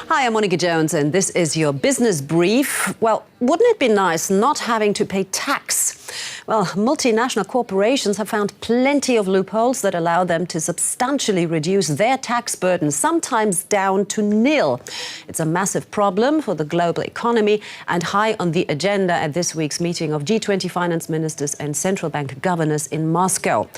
Hi, I'm Monica Jones, and this is your business brief. Well, wouldn't it be nice not having to pay tax? Well, multinational corporations have found plenty of loopholes that allow them to substantially reduce their tax burden, sometimes down to nil. It's a massive problem for the global economy and high on the agenda at this week's meeting of G20 finance ministers and central bank governors in Moscow.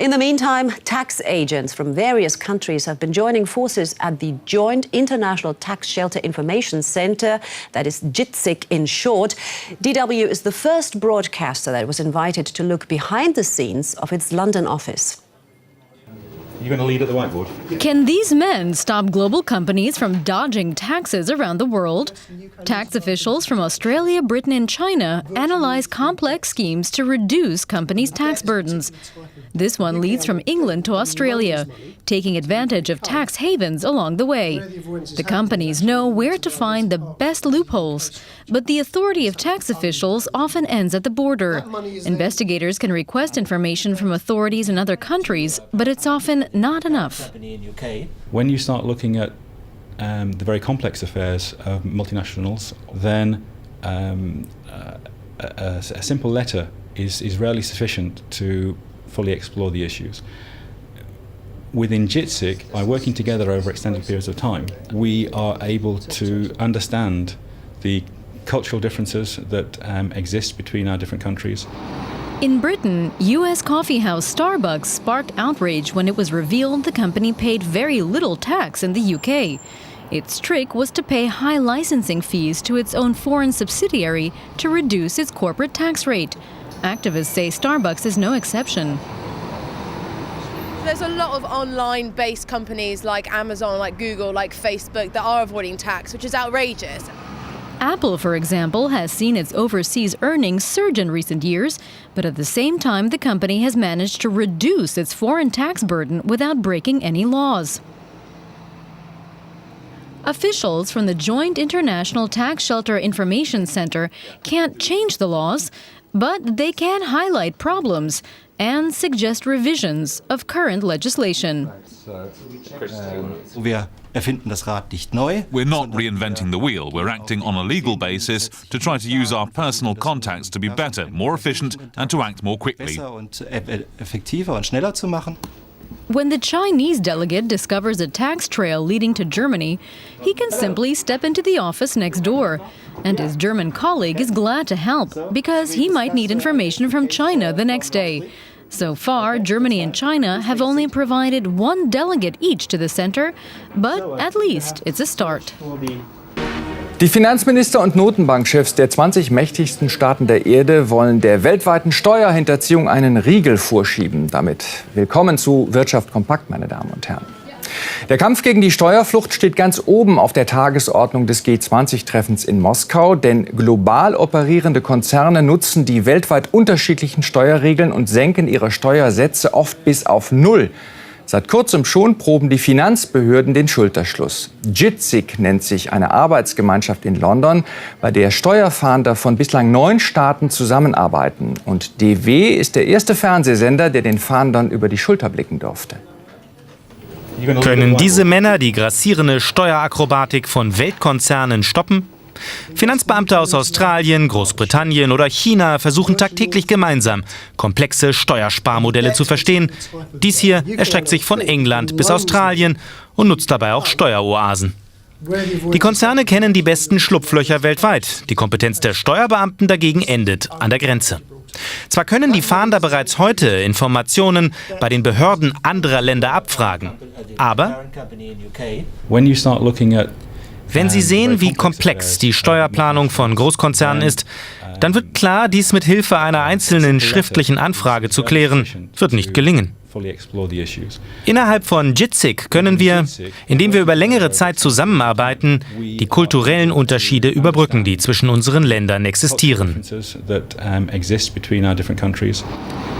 In the meantime, tax agents from various countries have been joining forces at the Joint International Tax Shelter Information Center, that is JITSIC in short. DW is the first broadcaster that was invited to look behind the scenes of its London office. You're going to lead at the whiteboard. Can these men stop global companies from dodging taxes around the world? Tax officials from Australia, Britain and China analyze complex schemes to reduce companies' tax burdens. This one leads from England to Australia, taking advantage of tax havens along the way. The companies know where to find the best loopholes, but the authority of tax officials often ends at the border. Investigators can request information from authorities in other countries, but it's often not enough. When you start looking at the very complex affairs of multinationals, then a simple letter is rarely sufficient to fully explore the issues. Within JITSIC, by working together over extended periods of time, we are able to understand the cultural differences that exist between our different countries. In Britain, U.S. coffeehouse Starbucks sparked outrage when it was revealed the company paid very little tax in the U.K. Its trick was to pay high licensing fees to its own foreign subsidiary to reduce its corporate tax rate. Activists say Starbucks is no exception. There's a lot of online-based companies like Amazon, like Google, like Facebook that are avoiding tax, which is outrageous. Apple, for example, has seen its overseas earnings surge in recent years, but at the same time, the company has managed to reduce its foreign tax burden without breaking any laws. Officials from the Joint International Tax Shelter Information Center can't change the laws, but they can highlight problems and suggest revisions of current legislation. We're not reinventing the wheel. We're acting on a legal basis to try to use our personal contacts to be better, more efficient, and to act more quickly. When the Chinese delegate discovers a tax trail leading to Germany, he can simply step into the office next door. And his German colleague is glad to help, because he might need information from China the next day. So far, Germany and China have only provided one delegate each to the center, but at least it's a start. Die Finanzminister und Notenbankchefs der 20 mächtigsten Staaten der Erde wollen der weltweiten Steuerhinterziehung einen Riegel vorschieben. Damit willkommen zu Wirtschaft kompakt, meine Damen und Herren. Der Kampf gegen die Steuerflucht steht ganz oben auf der Tagesordnung des G20-Treffens in Moskau, denn global operierende Konzerne nutzen die weltweit unterschiedlichen Steuerregeln und senken ihre Steuersätze oft bis auf Null. Seit kurzem schon proben die Finanzbehörden den Schulterschluss. JITSIC nennt sich eine Arbeitsgemeinschaft in London, bei der Steuerfahnder von bislang 9 Staaten zusammenarbeiten. Und DW ist der erste Fernsehsender, der den Fahndern über die Schulter blicken durfte. Können diese Männer die grassierende Steuerakrobatik von Weltkonzernen stoppen? Finanzbeamte aus Australien, Großbritannien oder China versuchen tagtäglich gemeinsam, komplexe Steuersparmodelle zu verstehen. Dies hier erstreckt sich von England bis Australien und nutzt dabei auch Steueroasen. Die Konzerne kennen die besten Schlupflöcher weltweit. Die Kompetenz der Steuerbeamten dagegen endet an der Grenze. Zwar können die Fahnder bereits heute Informationen bei den Behörden anderer Länder abfragen, aber wenn Sie sehen, wie komplex die Steuerplanung von Großkonzernen ist, dann wird klar, dies mit Hilfe einer einzelnen schriftlichen Anfrage zu klären, wird nicht gelingen. Innerhalb von JITSIC können wir, indem wir über längere Zeit zusammenarbeiten, die kulturellen Unterschiede überbrücken, die zwischen unseren Ländern existieren.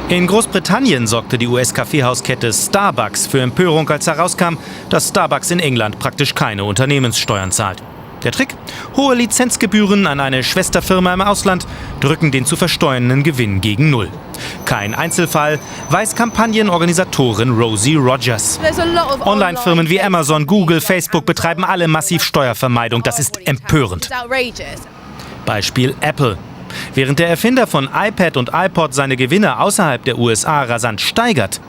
In Großbritannien sorgte die US-Kaffeehauskette Starbucks für Empörung, als herauskam, dass Starbucks in England praktisch keine Unternehmenssteuern zahlt. Der Trick? Hohe Lizenzgebühren an eine Schwesterfirma im Ausland drücken den zu versteuernden Gewinn gegen Null. Kein Einzelfall, weiß Kampagnenorganisatorin Rosie Rogers. Online-Firmen wie Amazon, Google, Facebook betreiben alle massiv Steuervermeidung. Das ist empörend. Beispiel Apple. Während der Erfinder von iPad und iPod seine Gewinne außerhalb der USA rasant steigert,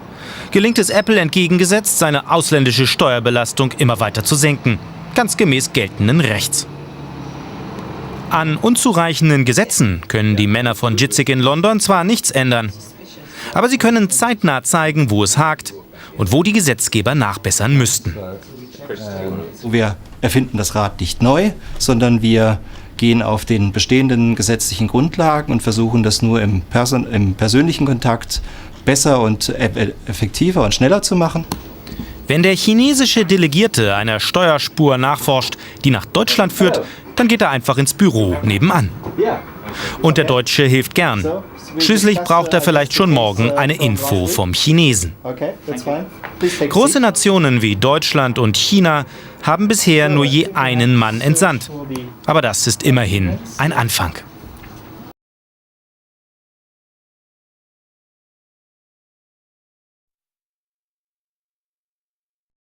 gelingt es Apple entgegengesetzt, seine ausländische Steuerbelastung immer weiter zu senken. Ganz gemäß geltenden Rechts. An unzureichenden Gesetzen können die Männer von JITSIC in London zwar nichts ändern, aber sie können zeitnah zeigen, wo es hakt und wo die Gesetzgeber nachbessern müssten. Wir erfinden das Rad nicht neu, sondern wir gehen auf den bestehenden gesetzlichen Grundlagen und versuchen das nur im persönlichen Kontakt besser und effektiver und schneller zu machen. Wenn der chinesische Delegierte einer Steuerspur nachforscht, die nach Deutschland führt, dann geht er einfach ins Büro nebenan. Und der Deutsche hilft gern. Schließlich braucht er vielleicht schon morgen eine Info vom Chinesen. Große Nationen wie Deutschland und China haben bisher nur je einen Mann entsandt. Aber das ist immerhin ein Anfang.